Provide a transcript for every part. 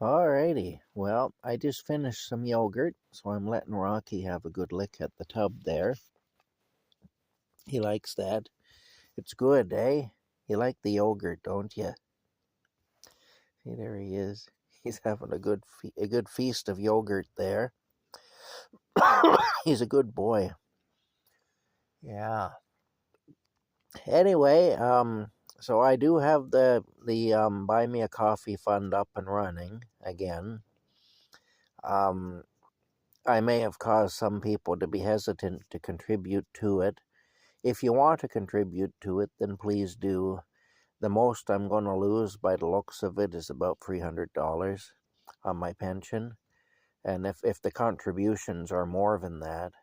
Alrighty. Well, I just finished some yogurt, so I'm letting Rocky have a good lick at the tub there. He likes that. It's good, eh? You like the yogurt, don't you? See, there he is. He's having a good feast of yogurt there. He's a good boy. Yeah. Anyway, so I do have the Buy Me a Coffee fund up and running again. Um, I may have caused some people to be hesitant to contribute to it. If you want to contribute to it, then please do. The most I'm going to lose by the looks of it is about $300 on my pension. And if the contributions are more than that,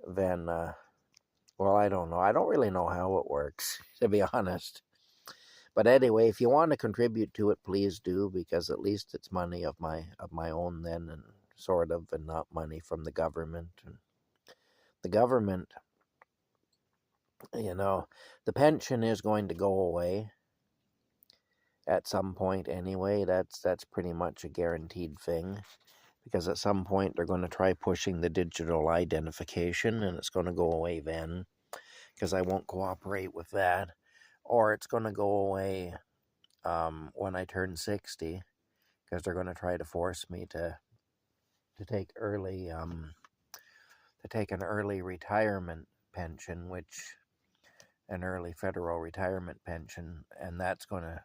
then, well, I don't know. I don't really know how it works, to be honest. But anyway, if you want to contribute to it, please do, because at least it's money of my own then, and sort of, and not money from the government. And the government, you know, the pension is going to go away at some point anyway. That's pretty much a guaranteed thing, because at some point they're going to try pushing the digital identification, and it's going to go away then, because I won't cooperate with that. Or it's going to go away when I turn 60, because they're going to try to force me to take an early retirement pension, which an early federal retirement pension, and that's going to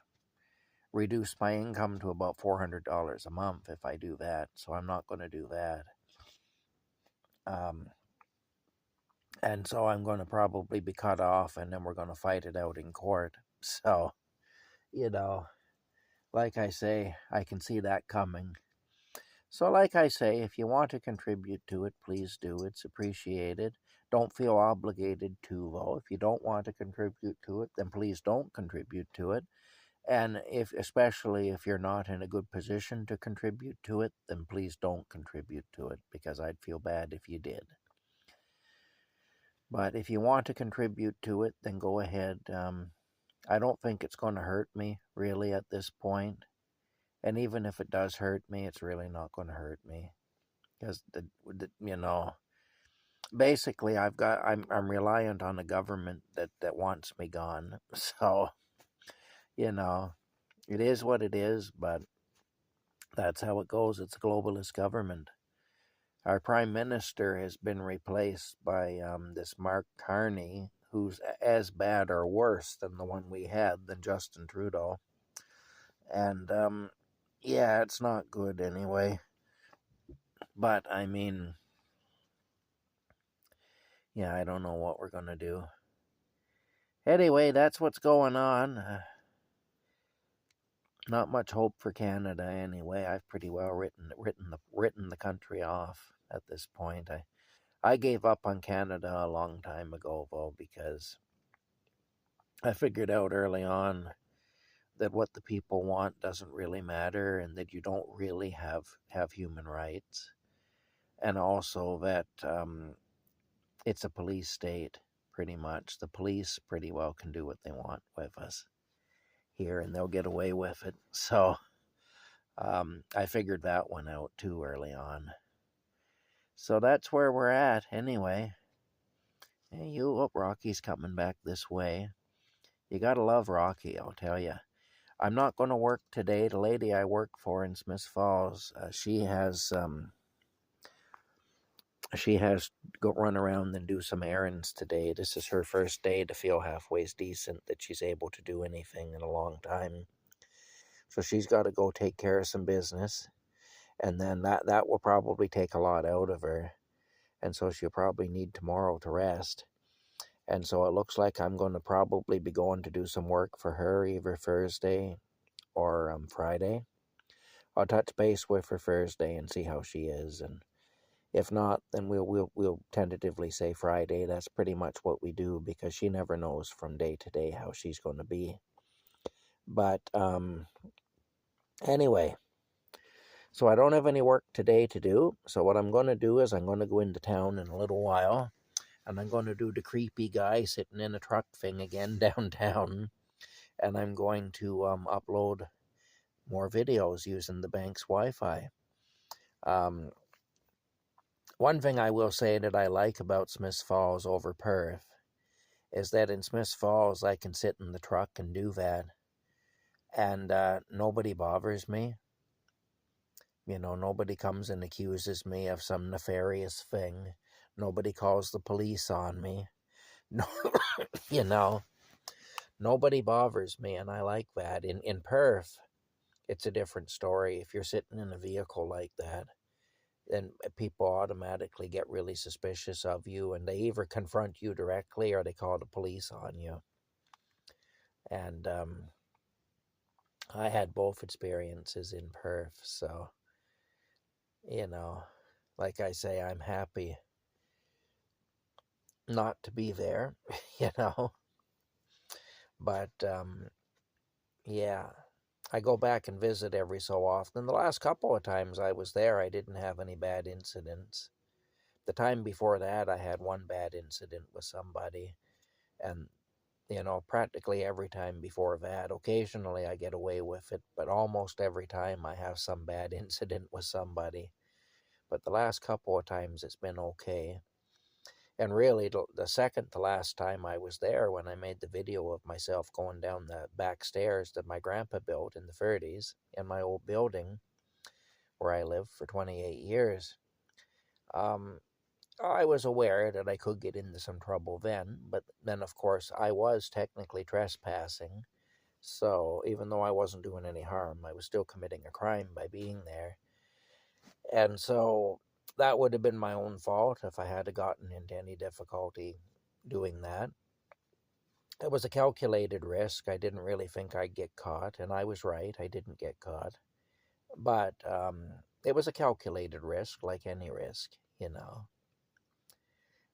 reduce my income to about $400 a month if I do that. So I'm not going to do that. Um, and so I'm going to probably be cut off, and then we're going to fight it out in court. So, you know, like I say, I can see that coming. So, like I say, if you want to contribute to it, please do. It's appreciated. Don't feel obligated to, though. If you don't want to contribute to it, then please don't contribute to it. And especially if you're not in a good position to contribute to it, then please don't contribute to it, because I'd feel bad if you did. But if you want to contribute to it, then go ahead. I don't think it's going to hurt me, really, at this point. And even if it does hurt me, it's really not going to hurt me, because basically I'm reliant on a government that wants me gone. So you know, it is what it is, but that's how it goes. It's a globalist government. Our prime minister has been replaced by this Mark Carney, who's as bad or worse than the one we had, than Justin Trudeau. And yeah, it's not good anyway. But I mean, yeah, I don't know what we're gonna do. Anyway, that's what's going on. Not much hope for Canada anyway. I've pretty well written the country off at this point. I gave up on Canada a long time ago, though, because I figured out early on that what the people want doesn't really matter, and that you don't really have human rights, and also that it's a police state, pretty much. The police pretty well can do what they want with us here, and they'll get away with it. So I figured that one out too early on. So that's where we're at anyway. Hey, Rocky's coming back this way. You gotta love Rocky, I'll tell you. I'm not going to work today. The lady I work for in Smith Falls, she has go run around and do some errands today. This is her first day to feel halfway decent that she's able to do anything in a long time. So she's got to go take care of some business, and then that will probably take a lot out of her, and so she'll probably need tomorrow to rest. And so it looks like I'm going to probably be going to do some work for her either Thursday or Friday. I'll touch base with her Thursday and see how she is, and if not, then we'll tentatively say Friday. That's pretty much what we do, because she never knows from day to day how she's going to be. But anyway, so I don't have any work today to do. So what I'm going to do is I'm going to go into town in a little while, and I'm going to do the creepy guy sitting in a truck thing again downtown, and I'm going to upload more videos using the bank's Wi-Fi. One thing I will say that I like about Smiths Falls over Perth is that in Smiths Falls I can sit in the truck and do that, and nobody bothers me. Nobody comes and accuses me of some nefarious thing. Nobody calls the police on me. No, nobody bothers me, and I like that. In Perth, it's a different story. If you're sitting in a vehicle like that, then people automatically get really suspicious of you, and they either confront you directly or they call the police on you. And I had both experiences in Perth, so, like I say, I'm happy not to be there, but yeah, I go back and visit every so often. The last couple of times I was there, I didn't have any bad incidents. The time before that, I had one bad incident with somebody, and practically every time before that, occasionally I get away with it, but almost every time I have some bad incident with somebody. But the last couple of times it's been okay. And really, the second to last time I was there, when I made the video of myself going down the back stairs that my grandpa built in the 30s in my old building where I lived for 28 years, I was aware that I could get into some trouble then, but then, of course, I was technically trespassing. So even though I wasn't doing any harm, I was still committing a crime by being there. And so that would have been my own fault if I had gotten into any difficulty doing that. It was a calculated risk. I didn't really think I'd get caught, and I was right. I didn't get caught. But it was a calculated risk, like any risk.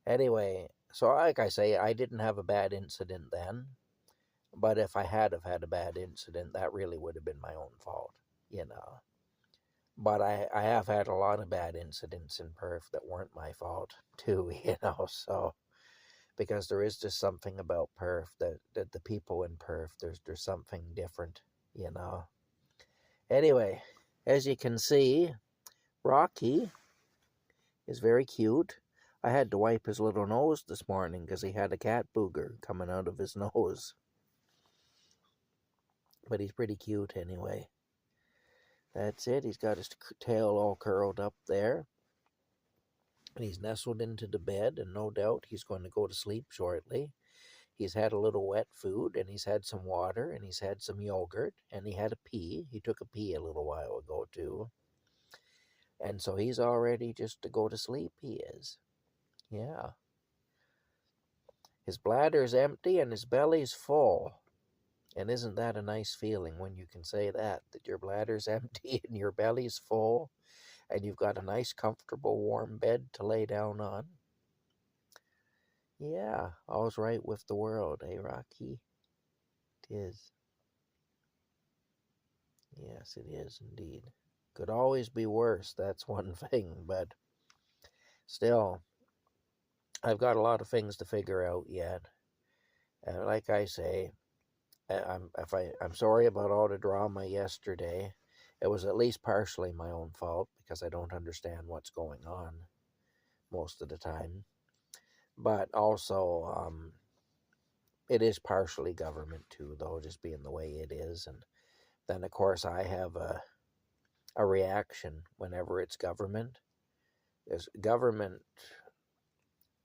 Anyway, so like I say, I didn't have a bad incident then. But if I had have had a bad incident, that really would have been my own fault. But I have had a lot of bad incidents in Perth that weren't my fault too, so because there is just something about Perth that the people in Perth, there's something different. Anyway, as you can see, Rocky is very cute. I had to wipe his little nose this morning because he had a cat booger coming out of his nose. But he's pretty cute anyway. That's it. He's got his tail all curled up there. And he's nestled into the bed, and no doubt he's going to go to sleep shortly. He's had a little wet food, and he's had some water, and he's had some yogurt, and he had a pee. He took a pee a little while ago, too. And so he's all ready just to go to sleep, he is. Yeah. His bladder's empty and his belly's full. And isn't that a nice feeling when you can say that your bladder's empty and your belly's full, and you've got a nice, comfortable, warm bed to lay down on? Yeah, all's right with the world, eh, Rocky? It is. Yes, it is indeed. Could always be worse, that's one thing, but still, I've got a lot of things to figure out yet. And like I say, I'm sorry about all the drama yesterday. It was at least partially my own fault because I don't understand what's going on most of the time. But also, it is partially government too, though, just being the way it is. And then, of course, I have a reaction whenever it's government. There's government.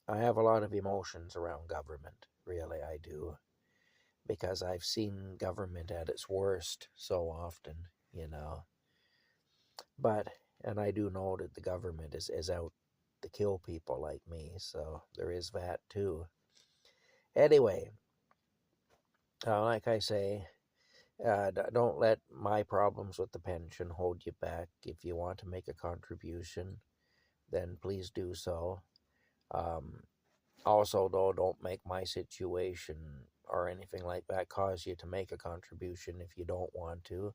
I have a lot of emotions around government, really, I do, because I've seen government at its worst so often. And I do know that the government is out to kill people like me, so there is that too. Anyway, like I say, don't let my problems with the pension hold you back. If you want to make a contribution, then please do so. Also, though, don't make my situation or anything like that cause you to make a contribution if you don't want to.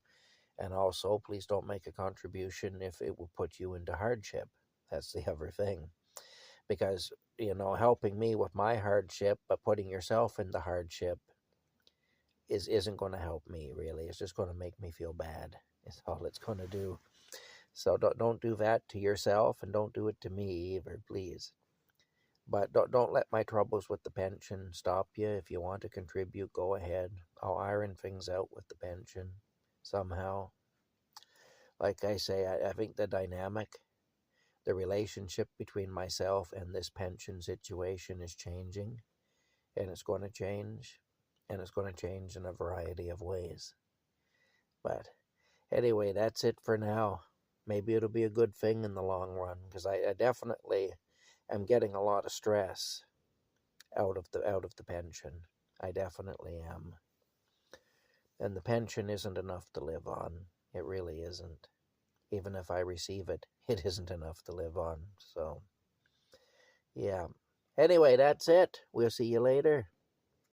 And also, please don't make a contribution if it will put you into hardship. That's the other thing. Because, helping me with my hardship, but putting yourself into hardship isn't going to help me, really. It's just going to make me feel bad, is all it's going to do. So don't do that to yourself, and don't do it to me either, please. But don't let my troubles with the pension stop you. If you want to contribute, go ahead. I'll iron things out with the pension somehow. Like I say, I think the dynamic, the relationship between myself and this pension situation is changing, and it's going to change, and it's going to change in a variety of ways. But anyway, that's it for now. Maybe it'll be a good thing in the long run, because I definitely am getting a lot of stress out of the pension. I definitely am. And the pension isn't enough to live on. It really isn't. Even if I receive it, it isn't enough to live on. So, yeah. Anyway, that's it. We'll see you later.